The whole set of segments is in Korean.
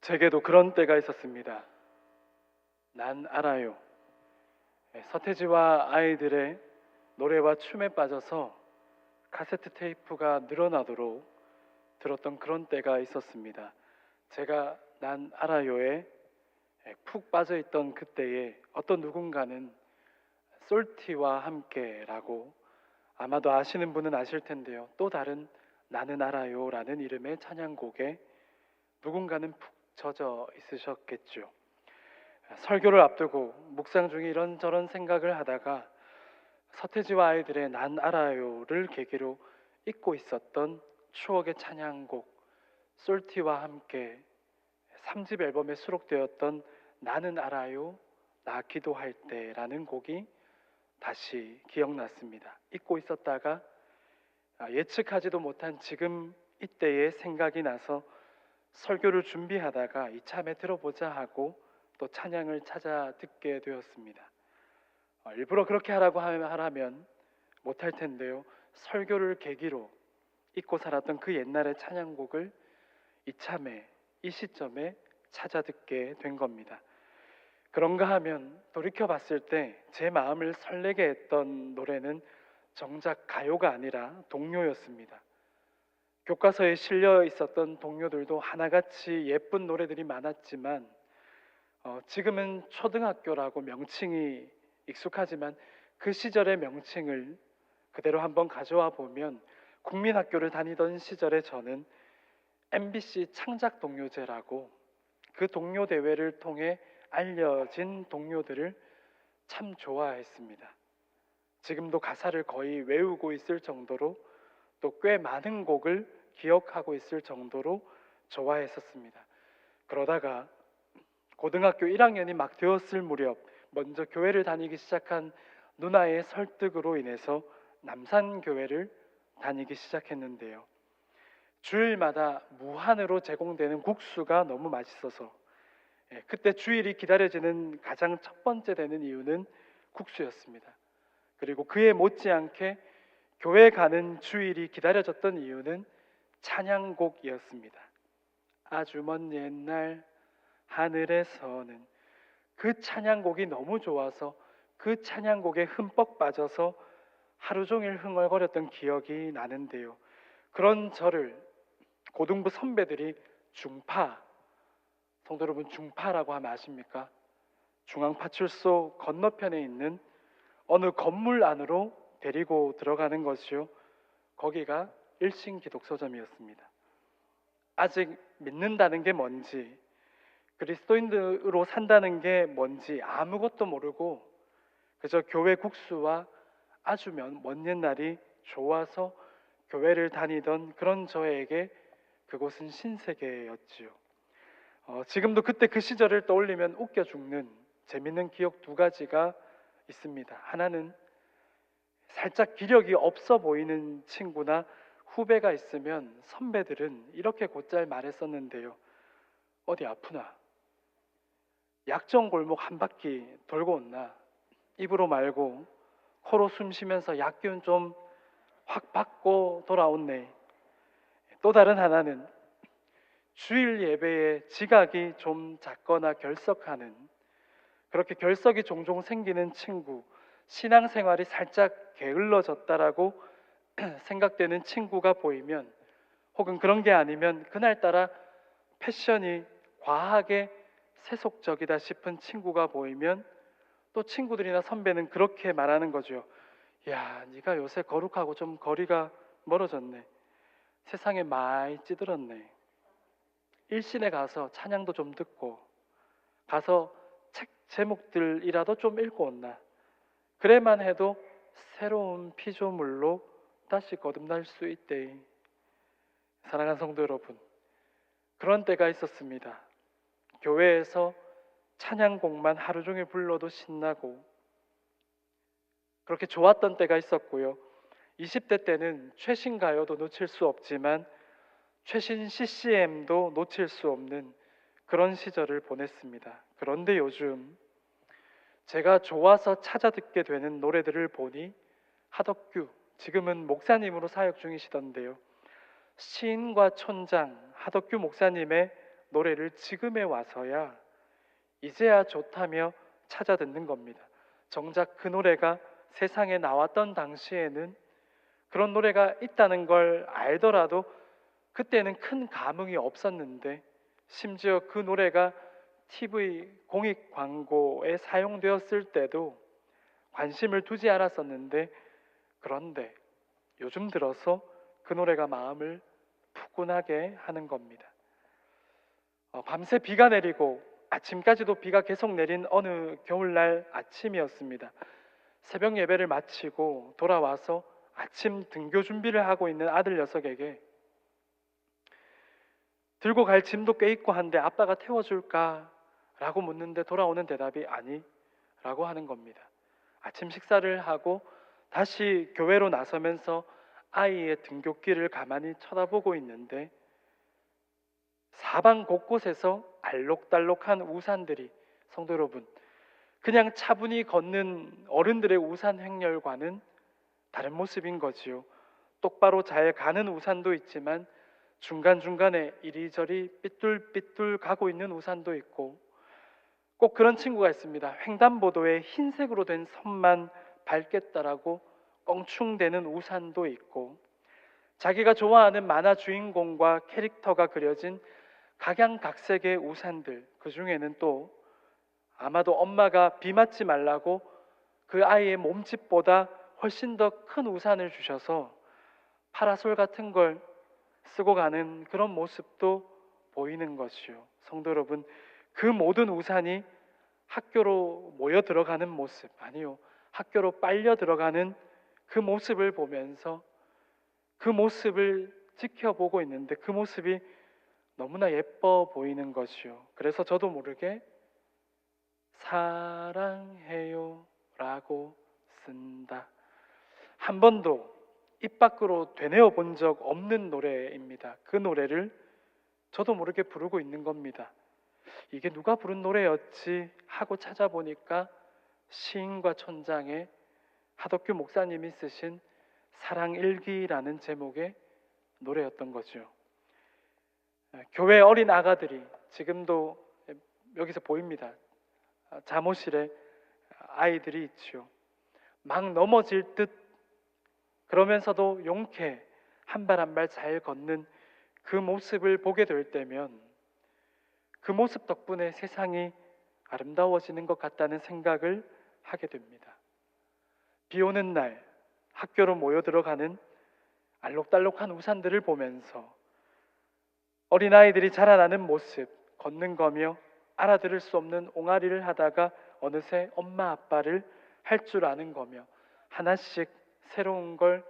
제게도 그런 때가 있었습니다. 난 알아요. 서태지와 아이들의 노래와 춤에 빠져서 카세트 테이프가 늘어나도록 들었던 그런 때가 있었습니다. 제가 난 알아요에 푹 빠져있던 그때에 어떤 누군가는 솔티와 함께라고, 아마도 아시는 분은 아실 텐데요, 또 다른 나는 알아요라는 이름의 찬양곡에 누군가는 푹 젖어 있으셨겠죠. 설교를 앞두고 묵상 중에 이런저런 생각을 하다가 서태지와 아이들의 난 알아요를 계기로 잊고 있었던 추억의 찬양곡 솔티와 함께 3집 앨범에 수록되었던 나는 알아요 나 기도할 때라는 곡이 다시 기억났습니다. 잊고 있었다가 예측하지도 못한 지금 이때의 생각이 나서 설교를 준비하다가 이참에 들어보자 하고 또 찬양을 찾아 듣게 되었습니다. 일부러 그렇게 하라면 못할 텐데요, 설교를 계기로 잊고 살았던 그 옛날의 찬양곡을 이참에 이 시점에 찾아 듣게 된 겁니다. 그런가 하면 돌이켜 봤을 때 제 마음을 설레게 했던 노래는 정작 가요가 아니라 동요였습니다. 교과서에 실려 있었던 동요들도 하나같이 예쁜 노래들이 많았지만 지금은 초등학교라고 명칭이 익숙하지만 그 시절의 명칭을 그대로 한번 가져와 보면 국민학교를 다니던 시절에 저는 MBC 창작 동요제라고 그 동요 대회를 통해 알려진 동요들을 참 좋아했습니다. 지금도 가사를 거의 외우고 있을 정도로 또 꽤 많은 곡을 기억하고 있을 정도로 좋아했었습니다. 그러다가 고등학교 1학년이 막 되었을 무렵 먼저 교회를 다니기 시작한 누나의 설득으로 인해서 남산교회를 다니기 시작했는데요, 주일마다 무한으로 제공되는 국수가 너무 맛있어서 그때 주일이 기다려지는 가장 첫 번째 되는 이유는 국수였습니다. 그리고 그에 못지않게 교회 가는 주일이 기다려졌던 이유는 찬양곡이었습니다. 아주 먼 옛날 하늘에서는, 그 찬양곡이 너무 좋아서 그 찬양곡에 흠뻑 빠져서 하루 종일 흥얼거렸던 기억이 나는데요, 그런 저를 고등부 선배들이 중파, 성도 여러분, 중파라고 하면 아십니까? 중앙파출소 건너편에 있는 어느 건물 안으로 데리고 들어가는 것이요, 거기가 일신기독서점이었습니다. 아직 믿는다는 게 뭔지, 그리스도인으로 산다는 게 뭔지 아무것도 모르고 그저 교회 국수와 아주 먼 옛날이 좋아서 교회를 다니던 그런 저에게 그곳은 신세계였지요. 지금도 그때 그 시절을 떠올리면 웃겨 죽는 재밌는 기억 두 가지가 있습니다. 하나는 살짝 기력이 없어 보이는 친구나 후배가 있으면 선배들은 이렇게 곧잘 말했었는데요, 어디 아프나? 약정 골목 한 바퀴 돌고 온나? 입으로 말고 코로 숨 쉬면서 약기운 좀 확 받고 돌아온네. 또 다른 하나는 주일 예배에 지각이 좀 잦거나 결석하는, 그렇게 결석이 종종 생기는 친구, 신앙생활이 살짝 게을러졌다라고 생각되는 친구가 보이면, 혹은 그런 게 아니면 그날따라 패션이 과하게 세속적이다 싶은 친구가 보이면 또 친구들이나 선배는 그렇게 말하는 거죠. 야, 네가 요새 거룩하고 좀 거리가 멀어졌네. 세상에 많이 찌들었네. 일신에 가서 찬양도 좀 듣고 가서 책 제목들이라도 좀 읽고 온나. 그래만 해도 새로운 피조물로 다시 거듭날 수 있대. 사랑하는 성도 여러분, 그런 때가 있었습니다. 교회에서 찬양곡만 하루 종일 불러도 신나고 그렇게 좋았던 때가 있었고요, 20대 때는 최신 가요도 놓칠 수 없지만 최신 CCM도 놓칠 수 없는 그런 시절을 보냈습니다. 그런데 요즘 제가 좋아서 찾아 듣게 되는 노래들을 보니 하덕규, 지금은 목사님으로 사역 중이시던데요, 시인과 촌장 하덕규 목사님의 노래를 지금에 와서야 이제야 좋다며 찾아 듣는 겁니다. 정작 그 노래가 세상에 나왔던 당시에는 그런 노래가 있다는 걸 알더라도 그때는 큰 감흥이 없었는데, 심지어 그 노래가 TV 공익 광고에 사용되었을 때도 관심을 두지 않았었는데, 그런데 요즘 들어서 그 노래가 마음을 푸근하게 하는 겁니다. 밤새 비가 내리고 아침까지도 비가 계속 내린 어느 겨울날 아침이었습니다. 새벽 예배를 마치고 돌아와서 아침 등교 준비를 하고 있는 아들 녀석에게 들고 갈 짐도 꽤 있고 한데 아빠가 태워줄까? 라고 묻는데 돌아오는 대답이 아니 라고 하는 겁니다. 아침 식사를 하고 다시 교회로 나서면서 아이의 등굣길을 가만히 쳐다보고 있는데 사방 곳곳에서 알록달록한 우산들이, 성도 여러분, 그냥 차분히 걷는 어른들의 우산 행렬과는 다른 모습인 거지요. 똑바로 잘 가는 우산도 있지만 중간중간에 이리저리 삐뚤삐뚤 가고 있는 우산도 있고, 꼭 그런 친구가 있습니다. 횡단보도에 흰색으로 된 선만 밟겠다라고 껑충대는 우산도 있고, 자기가 좋아하는 만화 주인공과 캐릭터가 그려진 각양각색의 우산들, 그 중에는 또 아마도 엄마가 비 맞지 말라고 그 아이의 몸집보다 훨씬 더 큰 우산을 주셔서 파라솔 같은 걸 쓰고 가는 그런 모습도 보이는 것이요. 성도 여러분, 그 모든 우산이 학교로 모여 들어가는 모습, 아니요, 학교로 빨려 들어가는 그 모습을 보면서 그 모습을 지켜보고 있는데 그 모습이 너무나 예뻐 보이는 것이요. 그래서 저도 모르게 사랑해요 라고 쓴다. 한 번도 입 밖으로 되뇌어 본 적 없는 노래입니다. 그 노래를 저도 모르게 부르고 있는 겁니다. 이게 누가 부른 노래였지 하고 찾아보니까 시인과 촌장의 하덕규 목사님이 쓰신 사랑일기라는 제목의 노래였던 거죠. 교회 어린 아가들이 지금도 여기서 보입니다. 잠옷실에 아이들이 있죠. 막 넘어질 듯 그러면서도 용케 한 발 한 발 잘 걷는 그 모습을 보게 될 때면 그 모습 덕분에 세상이 아름다워지는 것 같다는 생각을 하게 됩니다. 비 오는 날 학교로 모여 들어가는 알록달록한 우산들을 보면서 어린아이들이 자라나는 모습, 걷는 거며 알아들을 수 없는 옹알이를 하다가 어느새 엄마 아빠를 할 줄 아는 거며 하나씩 새로운 걸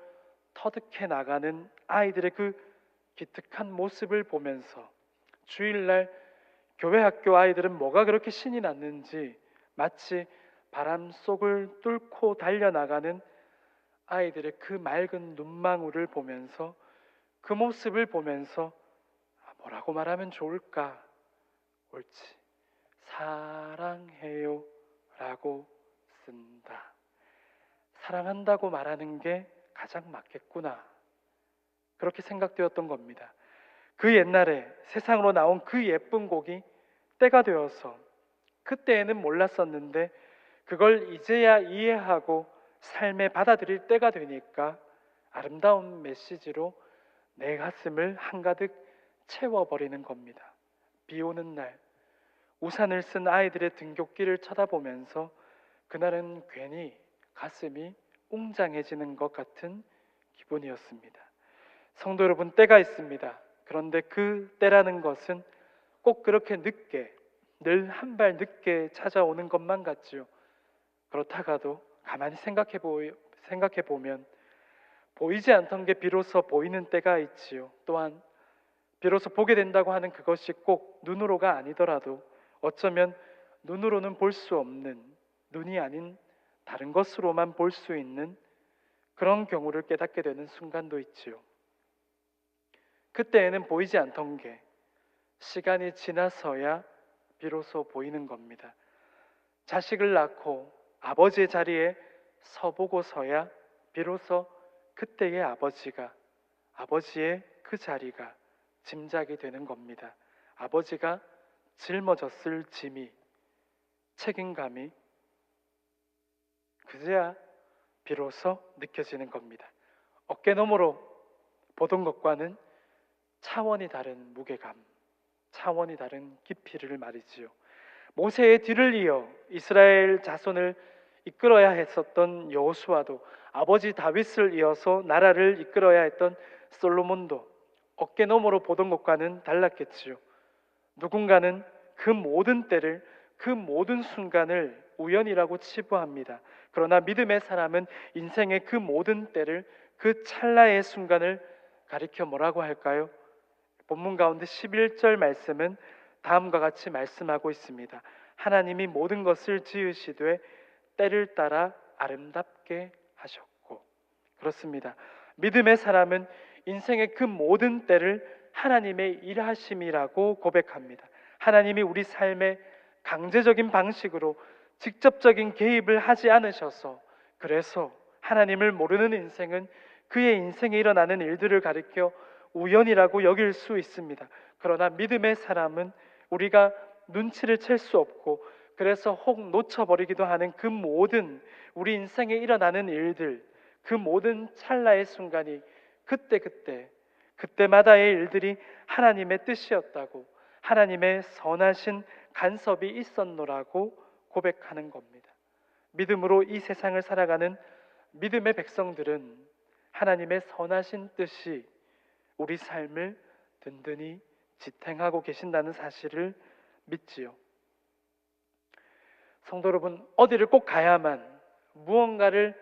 터득해 나가는 아이들의 그 기특한 모습을 보면서 주일날 교회 학교 아이들은 뭐가 그렇게 신이 났는지 마치 바람 속을 뚫고 달려나가는 아이들의 그 맑은 눈망울을 보면서 그 모습을 보면서 뭐라고 말하면 좋을까? 옳지. 사랑해요 라고 쓴다. 사랑한다고 말하는 게 가장 맞겠구나. 그렇게 생각되었던 겁니다. 그 옛날에 세상으로 나온 그 예쁜 곡이 때가 되어서 그때에는 몰랐었는데 그걸 이제야 이해하고 삶에 받아들일 때가 되니까 아름다운 메시지로 내 가슴을 한가득 채워버리는 겁니다. 비 오는 날 우산을 쓴 아이들의 등굣길을 쳐다보면서 그날은 괜히 가슴이 웅장해지는 것 같은 기분이었습니다. 성도 여러분, 때가 있습니다. 그런데 그 때라는 것은 꼭 그렇게 늦게, 늘 한 발 늦게 찾아오는 것만 같지요. 그렇다가도 가만히 생각해 보면 보이지 않던 게 비로소 보이는 때가 있지요. 또한 비로소 보게 된다고 하는 그것이 꼭 눈으로가 아니더라도 어쩌면 눈으로는 볼 수 없는, 눈이 아닌 다른 것으로만 볼 수 있는 그런 경우를 깨닫게 되는 순간도 있지요. 그때에는 보이지 않던 게 시간이 지나서야 비로소 보이는 겁니다. 자식을 낳고 아버지의 자리에 서보고서야 비로소 그때의 아버지의 그 자리가 짐작이 되는 겁니다. 아버지가 짊어졌을 짐이, 책임감이 그제야 비로소 느껴지는 겁니다. 어깨너머로 보던 것과는 차원이 다른 무게감, 차원이 다른 깊이를 말이지요. 모세의 뒤를 이어 이스라엘 자손을 이끌어야 했었던 여호수아도, 아버지 다윗을 이어서 나라를 이끌어야 했던 솔로몬도 어깨너머로 보던 것과는 달랐겠지요. 누군가는 그 모든 때를, 그 모든 순간을 우연이라고 치부합니다. 그러나 믿음의 사람은 인생의 그 모든 때를, 그 찰나의 순간을 가리켜 뭐라고 할까요? 본문 가운데 11절 말씀은 다음과 같이 말씀하고 있습니다. 하나님이 모든 것을 지으시되 때를 따라 아름답게 하셨고. 그렇습니다. 믿음의 사람은 인생의 그 모든 때를 하나님의 일하심이라고 고백합니다. 하나님이 우리 삶에 강제적인 방식으로 직접적인 개입을 하지 않으셔서, 그래서 하나님을 모르는 인생은 그의 인생에 일어나는 일들을 가리켜 우연이라고 여길 수 있습니다. 그러나 믿음의 사람은 우리가 눈치를 챌 수 없고, 그래서 혹 놓쳐버리기도 하는 그 모든 우리 인생에 일어나는 일들, 그 모든 찰나의 순간이 그때마다의 일들이 하나님의 뜻이었다고, 하나님의 선하신 간섭이 있었노라고 고백하는 겁니다. 믿음으로 이 세상을 살아가는 믿음의 백성들은 하나님의 선하신 뜻이 우리 삶을 든든히 지탱하고 계신다는 사실을 믿지요. 성도 여러분, 어디를 꼭 가야만, 무언가를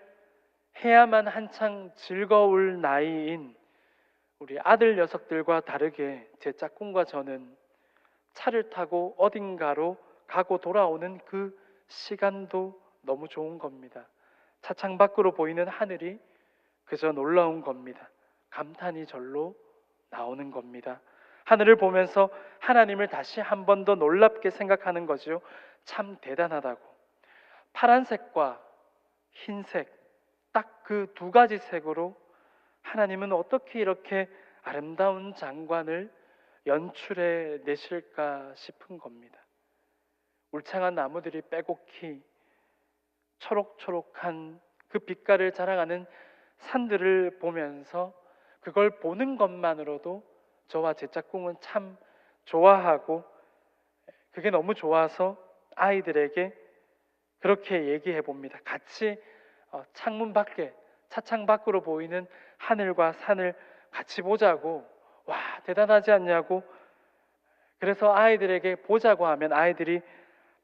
해야만 한창 즐거울 나이인 우리 아들 녀석들과 다르게 제 짝꿍과 저는 차를 타고 어딘가로 가고 돌아오는 그 시간도 너무 좋은 겁니다. 차창 밖으로 보이는 하늘이 그저 놀라운 겁니다. 감탄이 절로 나오는 겁니다. 하늘을 보면서 하나님을 다시 한 번 더 놀랍게 생각하는 거죠. 참 대단하다고. 파란색과 흰색, 딱 그 두 가지 색으로 하나님은 어떻게 이렇게 아름다운 장관을 연출해 내실까 싶은 겁니다. 울창한 나무들이 빼곡히 초록초록한 그 빛깔을 자랑하는 산들을 보면서 그걸 보는 것만으로도 저와 제 짝꿍은 참 좋아하고, 그게 너무 좋아서 아이들에게 그렇게 얘기해 봅니다. 같이 창문 밖에, 차창 밖으로 보이는 하늘과 산을 같이 보자고. 와, 대단하지 않냐고. 그래서 아이들에게 보자고 하면 아이들이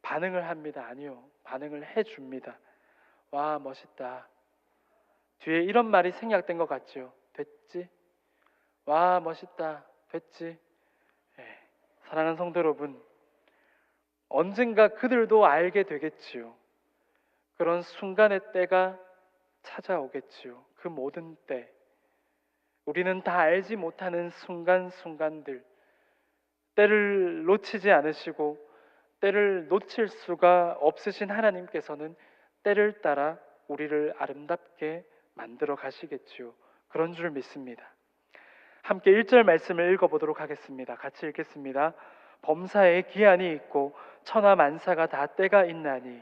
반응을 합니다. 아니요, 반응을 해줍니다. 와, 멋있다. 뒤에 이런 말이 생략된 것 같죠. 됐지? 와, 멋있다. 됐지? 네. 사랑하는 성도 여러분, 언젠가 그들도 알게 되겠지요. 그런 순간의 때가 찾아오겠지요. 그 모든 때, 우리는 다 알지 못하는 순간순간들, 때를 놓치지 않으시고 때를 놓칠 수가 없으신 하나님께서는 때를 따라 우리를 아름답게 만들어 가시겠지요. 그런 줄 믿습니다. 함께 1절 말씀을 읽어보도록 하겠습니다. 같이 읽겠습니다. 범사에 기한이 있고 천하 만사가 다 때가 있나니.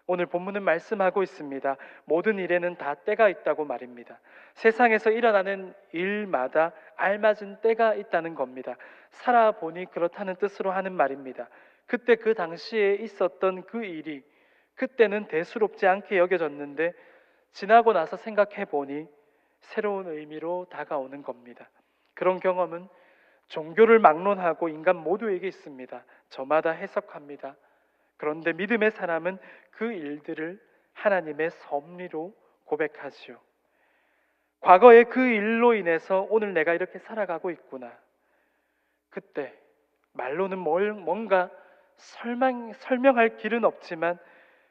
오늘 본문은 말씀하고 있습니다. 모든 일에는 다 때가 있다고 말입니다. 세상에서 일어나는 일마다 알맞은 때가 있다는 겁니다. 살아보니 그렇다는 뜻으로 하는 말입니다. 그때 그 당시에 있었던 그 일이 그때는 대수롭지 않게 여겨졌는데 지나고 나서 생각해 보니 새로운 의미로 다가오는 겁니다. 그런 경험은 종교를 막론하고 인간 모두에게 있습니다. 저마다 해석합니다. 그런데 믿음의 사람은 그 일들을 하나님의 섭리로 고백하지요. 과거의 그 일로 인해서 오늘 내가 이렇게 살아가고 있구나. 그때 말로는 뭔가 설명할 길은 없지만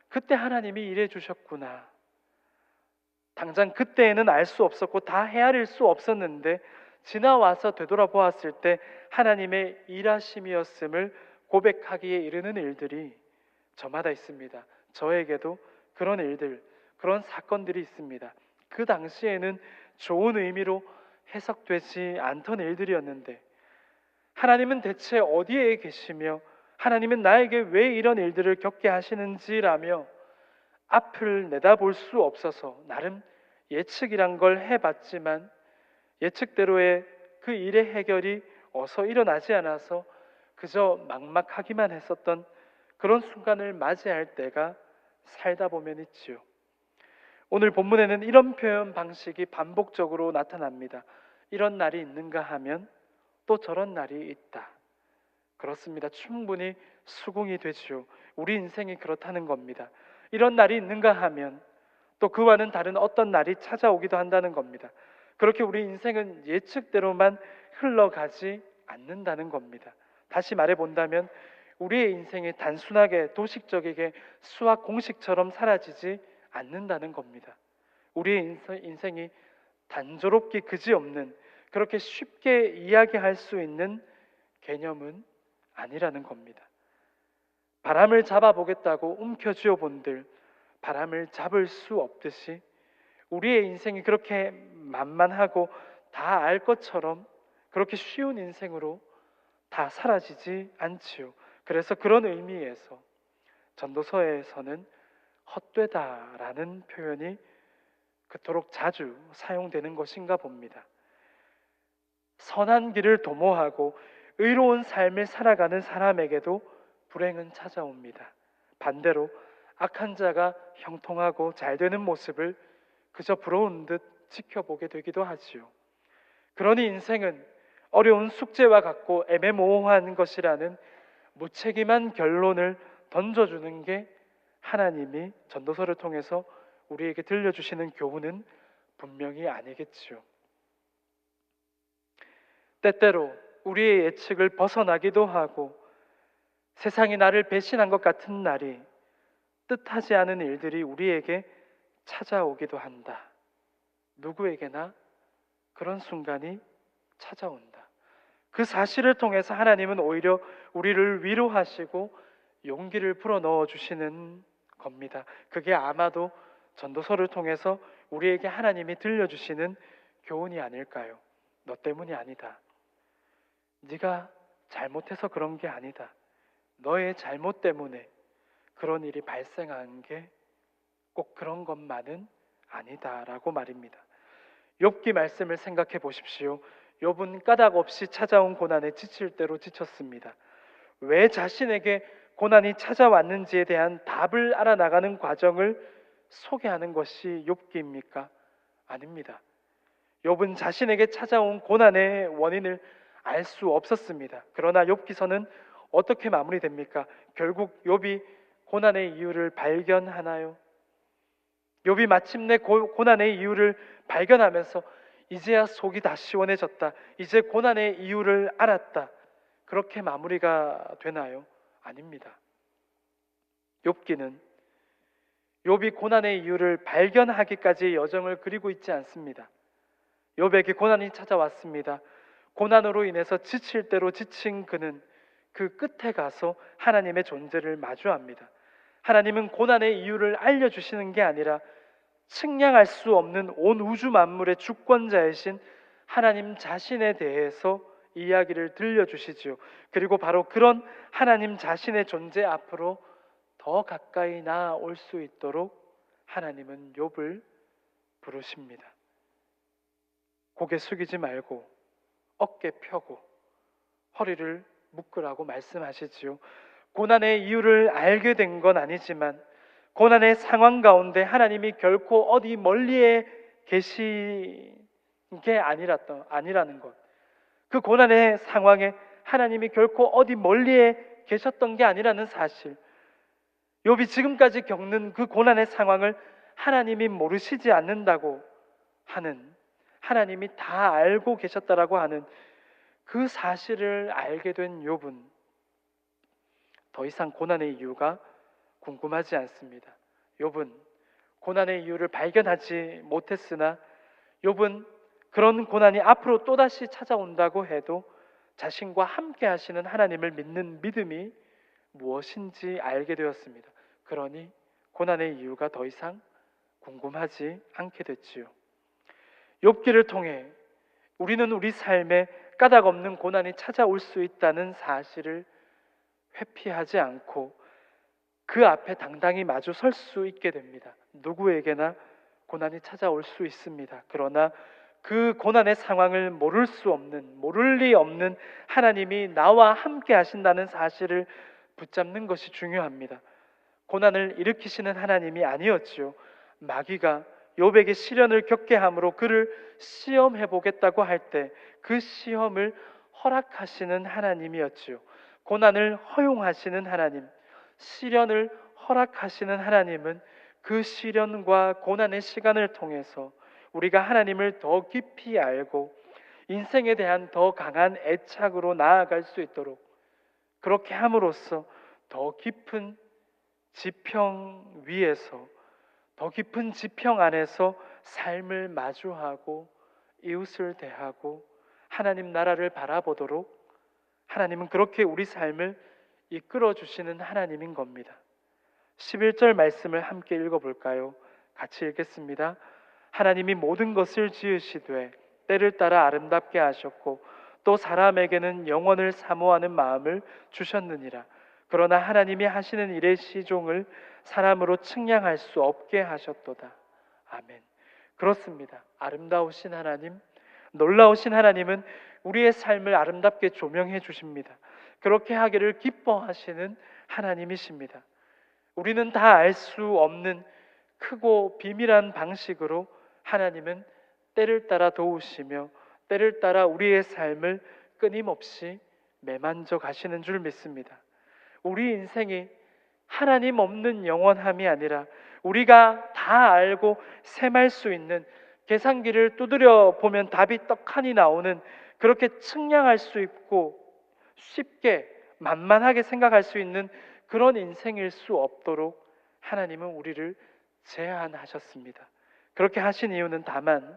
그때 하나님이 일해 주셨구나. 당장 그때에는 알 수 없었고 다 헤아릴 수 없었는데 지나와서 되돌아보았을 때 하나님의 일하심이었음을 고백하기에 이르는 일들이 저마다 있습니다. 저에게도 그런 일들, 그런 사건들이 있습니다. 그 당시에는 좋은 의미로 해석되지 않던 일들이었는데 하나님은 대체 어디에 계시며 하나님은 나에게 왜 이런 일들을 겪게 하시는지라며 앞을 내다볼 수 없어서 나름 예측이란 걸 해봤지만 예측대로의 그 일의 해결이 어서 일어나지 않아서 그저 막막하기만 했었던 그런 순간을 맞이할 때가 살다 보면 있지요. 오늘 본문에는 이런 표현 방식이 반복적으로 나타납니다. 이런 날이 있는가 하면 또 저런 날이 있다. 그렇습니다. 충분히 수긍이 되지요. 우리 인생이 그렇다는 겁니다. 이런 날이 있는가 하면 또 그와는 다른 어떤 날이 찾아오기도 한다는 겁니다. 그렇게 우리 인생은 예측대로만 흘러가지 않는다는 겁니다. 다시 말해본다면 우리의 인생이 단순하게 도식적이게 수학 공식처럼 사라지지 않는다는 겁니다. 우리의 인생이 단조롭기 그지없는 그렇게 쉽게 이야기할 수 있는 개념은 아니라는 겁니다. 바람을 잡아보겠다고 움켜쥐어 본들 바람을 잡을 수 없듯이 우리의 인생이 그렇게 만만하고 다 알 것처럼 그렇게 쉬운 인생으로 다 사라지지 않지요. 그래서 그런 의미에서 전도서에서는 헛되다라는 표현이 그토록 자주 사용되는 것인가 봅니다. 선한 길을 도모하고 의로운 삶을 살아가는 사람에게도 불행은 찾아옵니다. 반대로 악한 자가 형통하고 잘 되는 모습을 그저 부러운 듯 지켜보게 되기도 하지요. 그러니 인생은 어려운 숙제와 같고 애매모호한 것이라는 무책임한 결론을 던져주는 게 하나님이 전도서를 통해서 우리에게 들려주시는 교훈은 분명히 아니겠지요. 때때로 우리의 예측을 벗어나기도 하고 세상이 나를 배신한 것 같은 날이 뜻하지 않은 일들이 우리에게 찾아오기도 한다. 누구에게나 그런 순간이 찾아온다. 그 사실을 통해서 하나님은 오히려 우리를 위로하시고 용기를 불어넣어 주시는 겁니다. 그게 아마도 전도서를 통해서 우리에게 하나님이 들려주시는 교훈이 아닐까요? 너 때문이 아니다. 네가 잘못해서 그런 게 아니다. 너의 잘못 때문에 그런 일이 발생한 게 꼭 그런 것만은 아니다라고 말입니다. 욥기 말씀을 생각해 보십시오. 욥은 까닭 없이 찾아온 고난에 지칠 대로 지쳤습니다. 왜 자신에게 고난이 찾아왔는지에 대한 답을 알아나가는 과정을 소개하는 것이 욥기입니까? 아닙니다. 욥은 자신에게 찾아온 고난의 원인을 알 수 없었습니다. 그러나 욥기서는 어떻게 마무리됩니까? 결국 욥이 고난의 이유를 발견하나요? 욥이 마침내 고난의 이유를 발견하면서 이제야 속이 다 시원해졌다. 이제 고난의 이유를 알았다. 그렇게 마무리가 되나요? 아닙니다. 욥기는 욥이 고난의 이유를 발견하기까지의 여정을 그리고 있지 않습니다. 욥에게 고난이 찾아왔습니다. 고난으로 인해서 지칠 대로 지친 그는 그 끝에 가서 하나님의 존재를 마주합니다. 하나님은 고난의 이유를 알려주시는 게 아니라 측량할 수 없는 온 우주 만물의 주권자이신 하나님 자신에 대해서 이야기를 들려주시지요. 그리고 바로 그런 하나님 자신의 존재 앞으로 더 가까이 나아올 수 있도록 하나님은 욥을 부르십니다. 고개 숙이지 말고 어깨 펴고 허리를 묶으라고 말씀하시지요. 고난의 이유를 알게 된 건 아니지만 고난의 상황 가운데 하나님이 결코 어디 멀리에 계신 게 아니라는 것. 그 고난의 상황에 하나님이 결코 어디 멀리에 계셨던 게 아니라는 사실. 욥이 지금까지 겪는 그 고난의 상황을 하나님이 모르시지 않는다고 하는, 하나님이 다 알고 계셨다라고 하는 그 사실을 알게 된 욥은 더 이상 고난의 이유가 궁금하지 않습니다. 욥은 고난의 이유를 발견하지 못했으나 욥은 그런 고난이 앞으로 또다시 찾아온다고 해도 자신과 함께 하시는 하나님을 믿는 믿음이 무엇인지 알게 되었습니다. 그러니 고난의 이유가 더 이상 궁금하지 않게 됐지요. 욥기를 통해 우리는 우리 삶에 까닭 없는 고난이 찾아올 수 있다는 사실을 회피하지 않고 그 앞에 당당히 마주 설 수 있게 됩니다. 누구에게나 고난이 찾아올 수 있습니다. 그러나 그 고난의 상황을 모를 리 없는 하나님이 나와 함께 하신다는 사실을 붙잡는 것이 중요합니다. 고난을 일으키시는 하나님이 아니었지요. 마귀가 욥에게 시련을 겪게 함으로 그를 시험해 보겠다고 할 때 그 시험을 허락하시는 하나님이었지요. 고난을 허용하시는 하나님, 시련을 허락하시는 하나님은 그 시련과 고난의 시간을 통해서 우리가 하나님을 더 깊이 알고 인생에 대한 더 강한 애착으로 나아갈 수 있도록 그렇게 함으로써 더 깊은 지평 위에서, 더 깊은 지평 안에서 삶을 마주하고 이웃을 대하고 하나님 나라를 바라보도록 하나님은 그렇게 우리 삶을 이끌어 주시는 하나님인 겁니다. 11절 말씀을 함께 읽어볼까요? 같이 읽겠습니다. 하나님이 모든 것을 지으시되 때를 따라 아름답게 하셨고 또 사람에게는 영원을 사모하는 마음을 주셨느니라. 그러나 하나님이 하시는 일의 시종을 사람으로 측량할 수 없게 하셨도다. 아멘. 그렇습니다. 아름다우신 하나님, 놀라우신 하나님은 우리의 삶을 아름답게 조명해 주십니다. 그렇게 하기를 기뻐하시는 하나님이십니다. 우리는 다 알 수 없는 크고 비밀한 방식으로 하나님은 때를 따라 도우시며 때를 따라 우리의 삶을 끊임없이 매만져 가시는 줄 믿습니다. 우리 인생이 하나님 없는 영원함이 아니라 우리가 다 알고 셈할 수 있는, 계산기를 두드려 보면 답이 떡하니 나오는, 그렇게 측량할 수 있고 쉽게 만만하게 생각할 수 있는 그런 인생일 수 없도록 하나님은 우리를 제한하셨습니다. 그렇게 하신 이유는 다만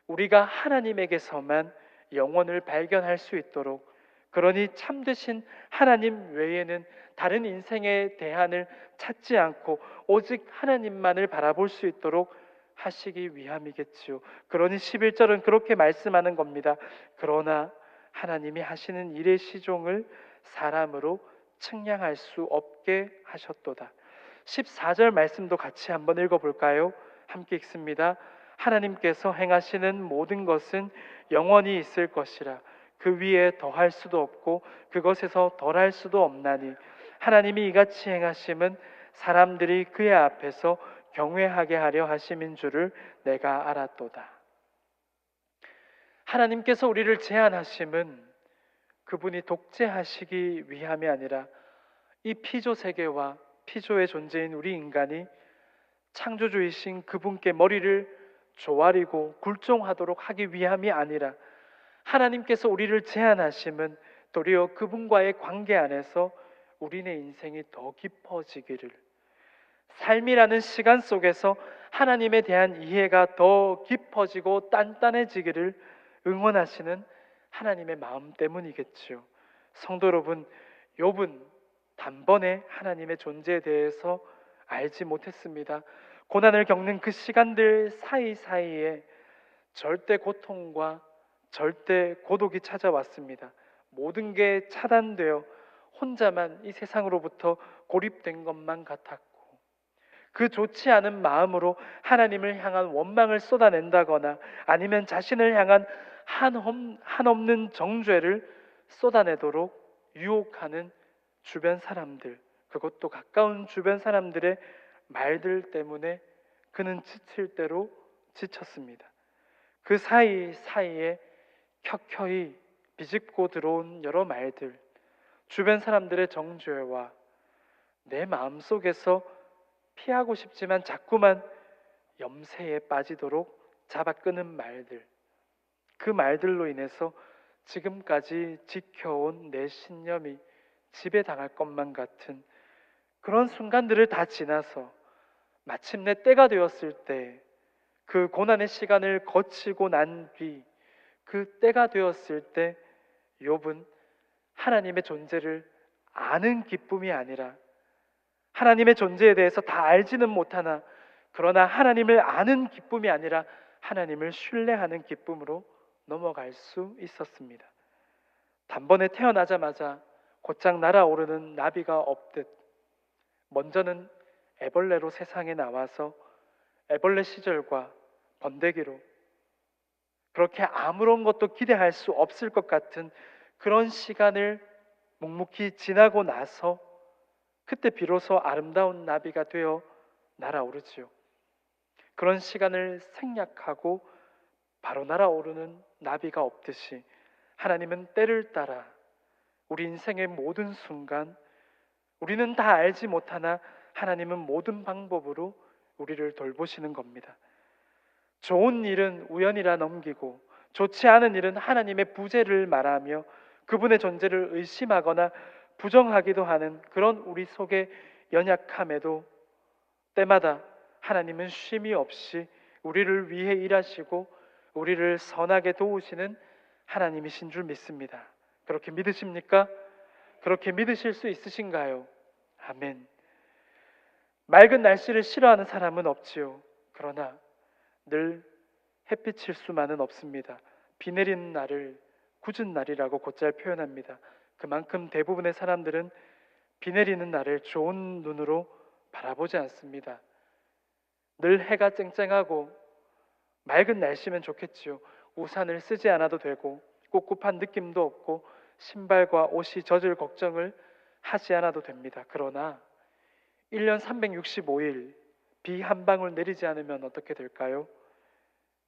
우리가 하나님에게서만 영혼을 발견할 수 있도록, 그러니 참되신 하나님 외에는 다른 인생의 대안을 찾지 않고 오직 하나님만을 바라볼 수 있도록 하시기 위함이겠지요. 그러니 11절은 그렇게 말씀하는 겁니다. 그러나 하나님이 하시는 일의 시종을 사람으로 측량할 수 없게 하셨도다. 14절 말씀도 같이 한번 읽어볼까요? 함께 읽습니다. 하나님께서 행하시는 모든 것은 영원히 있을 것이라. 그 위에 더할 수도 없고 그것에서 덜할 수도 없나니 하나님이 이같이 행하심은 사람들이 그의 앞에서 경외하게 하려 하심인 줄을 내가 알았도다. 하나님께서 우리를 제한하심은 그분이 독재하시기 위함이 아니라 이 피조 세계와 피조의 존재인 우리 인간이 창조주이신 그분께 머리를 조아리고 굴종하도록 하기 위함이 아니라 하나님께서 우리를 제한하심은 도리어 그분과의 관계 안에서 우리네 인생이 더 깊어지기를, 삶이라는 시간 속에서 하나님에 대한 이해가 더 깊어지고 단단해지기를 응원하시는 하나님의 마음 때문이겠지요. 성도 여러분, 욥은 단번에 하나님의 존재에 대해서 알지 못했습니다. 고난을 겪는 그 시간들 사이사이에 절대 고통과 절대 고독이 찾아왔습니다. 모든 게 차단되어 혼자만 이 세상으로부터 고립된 것만 같았고, 그 좋지 않은 마음으로 하나님을 향한 원망을 쏟아낸다거나 아니면 자신을 향한 한없는 정죄를 쏟아내도록 유혹하는 주변 사람들, 그것도 가까운 주변 사람들의 말들 때문에 그는 지칠 대로 지쳤습니다. 그 사이사이에 켜켜이 비집고 들어온 여러 말들, 주변 사람들의 정죄와 내 마음속에서 피하고 싶지만 자꾸만 염세에 빠지도록 잡아끄는 말들, 그 말들로 인해서 지금까지 지켜온 내 신념이 지배당할 것만 같은 그런 순간들을 다 지나서 마침내 때가 되었을 때, 그 고난의 시간을 거치고 난 뒤 그 때가 되었을 때 욥은 하나님의 존재를 아는 기쁨이 아니라, 하나님의 존재에 대해서 다 알지는 못하나 그러나 하나님을 아는 기쁨이 아니라 하나님을 신뢰하는 기쁨으로 넘어갈 수 있었습니다. 단번에 태어나자마자 곧장 날아오르는 나비가 없듯 먼저는 애벌레로 세상에 나와서 애벌레 시절과 번데기로 그렇게 아무런 것도 기대할 수 없을 것 같은 그런 시간을 묵묵히 지나고 나서 그때 비로소 아름다운 나비가 되어 날아오르지요. 그런 시간을 생략하고 바로 날아오르는 나비가 없듯이 하나님은 때를 따라 우리 인생의 모든 순간 우리는 다 알지 못하나 하나님은 모든 방법으로 우리를 돌보시는 겁니다. 좋은 일은 우연이라 넘기고 좋지 않은 일은 하나님의 부재를 말하며 그분의 존재를 의심하거나 부정하기도 하는 그런 우리 속의 연약함에도 때마다 하나님은 쉼이 없이 우리를 위해 일하시고 우리를 선하게 도우시는 하나님이신 줄 믿습니다. 그렇게 믿으십니까? 그렇게 믿으실 수 있으신가요? 아멘. 맑은 날씨를 싫어하는 사람은 없지요. 그러나 늘 햇빛일 수만은 없습니다. 비 내리는 날을 굳은 날이라고 곧잘 표현합니다. 그만큼 대부분의 사람들은 비 내리는 날을 좋은 눈으로 바라보지 않습니다. 늘 해가 쨍쨍하고 맑은 날씨면 좋겠지요. 우산을 쓰지 않아도 되고 꿉꿉한 느낌도 없고 신발과 옷이 젖을 걱정을 하지 않아도 됩니다. 그러나 1년 365일 비 한 방울 내리지 않으면 어떻게 될까요?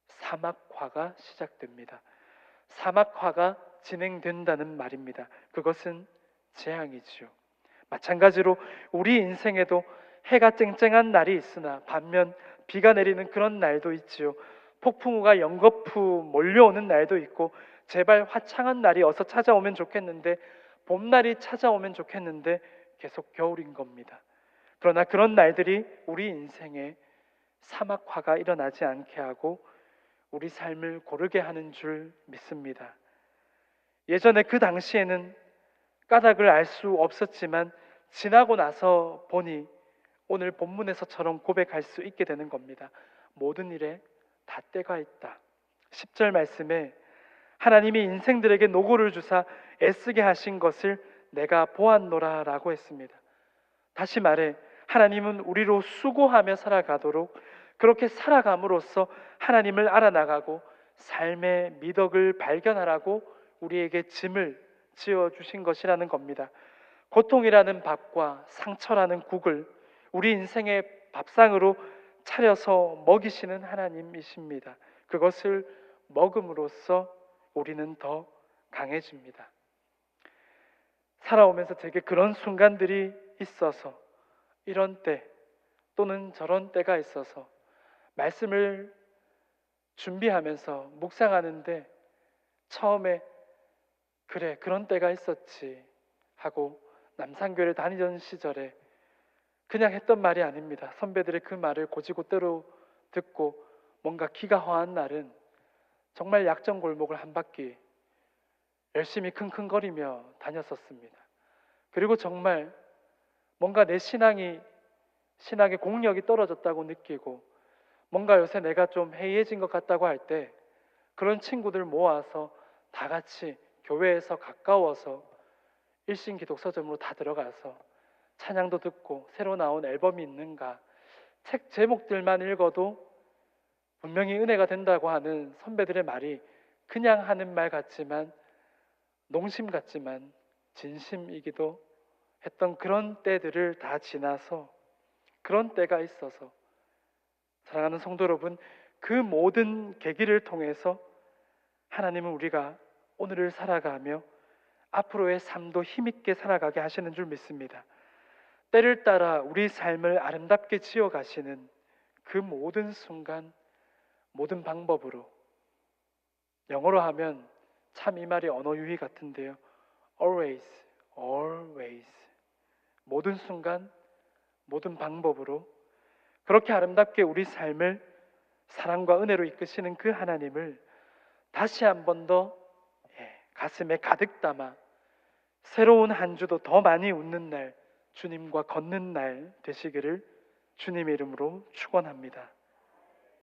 사막화가 시작됩니다. 사막화가 진행된다는 말입니다. 그것은 재앙이지요. 마찬가지로 우리 인생에도 해가 쨍쨍한 날이 있으나 반면 비가 내리는 그런 날도 있지요. 폭풍우가 연거푸 몰려오는 날도 있고 제발 화창한 날이 어서 찾아오면 좋겠는데 봄날이 찾아오면 좋겠는데 계속 겨울인 겁니다. 그러나 그런 날들이 우리 인생에 사막화가 일어나지 않게 하고 우리 삶을 고르게 하는 줄 믿습니다. 예전에 그 당시에는 까닭을 알 수 없었지만 지나고 나서 보니 오늘 본문에서처럼 고백할 수 있게 되는 겁니다. 모든 일에 다 때가 있다. 10절 말씀에 하나님이 인생들에게 노고를 주사 애쓰게 하신 것을 내가 보았노라 라고 했습니다. 다시 말해 하나님은 우리로 수고하며 살아가도록 그렇게 살아감으로써 하나님을 알아나가고 삶의 미덕을 발견하라고 우리에게 짐을 지어주신 것이라는 겁니다. 고통이라는 밥과 상처라는 국을 우리 인생의 밥상으로 차려서 먹이시는 하나님이십니다. 그것을 먹음으로써 우리는 더 강해집니다. 살아오면서 되게 그런 순간들이 있어서 이런 때 또는 저런 때가 있어서 말씀을 준비하면서 묵상하는데 처음에 그래 그런 때가 있었지 하고 남산교회를 다니던 시절에 그냥 했던 말이 아닙니다. 선배들의 그 말을 곧이곧대로 듣고 뭔가 기가 허한 날은 정말 약점 골목을 한 바퀴 열심히 킁킁거리며 다녔었습니다. 그리고 정말 뭔가 내 신앙의 공력이 떨어졌다고 느끼고 뭔가 요새 내가 좀 해이해진 것 같다고 할 때 그런 친구들 모아서 다 같이 교회에서 가까워서 일신기독서점으로 다 들어가서 찬양도 듣고 새로 나온 앨범이 있는가 책 제목들만 읽어도 분명히 은혜가 된다고 하는 선배들의 말이 그냥 하는 말 같지만 농심 같지만 진심이기도 했던 그런 때들을 다 지나서 그런 때가 있어서 사랑하는 성도 여러분, 그 모든 계기를 통해서 하나님은 우리가 오늘을 살아가며 앞으로의 삶도 힘있게 살아가게 하시는 줄 믿습니다. 때를 따라 우리 삶을 아름답게 지어가시는 그 모든 순간, 모든 방법으로 영어로 하면 참 이 말이 언어 유희 같은데요. Always, always 모든 순간, 모든 방법으로 그렇게 아름답게 우리 삶을 사랑과 은혜로 이끄시는 그 하나님을 다시 한 번 더 가슴에 가득 담아 새로운 한 주도 더 많이 웃는 날, 주님과 걷는 날 되시기를 주님의 이름으로 축원합니다.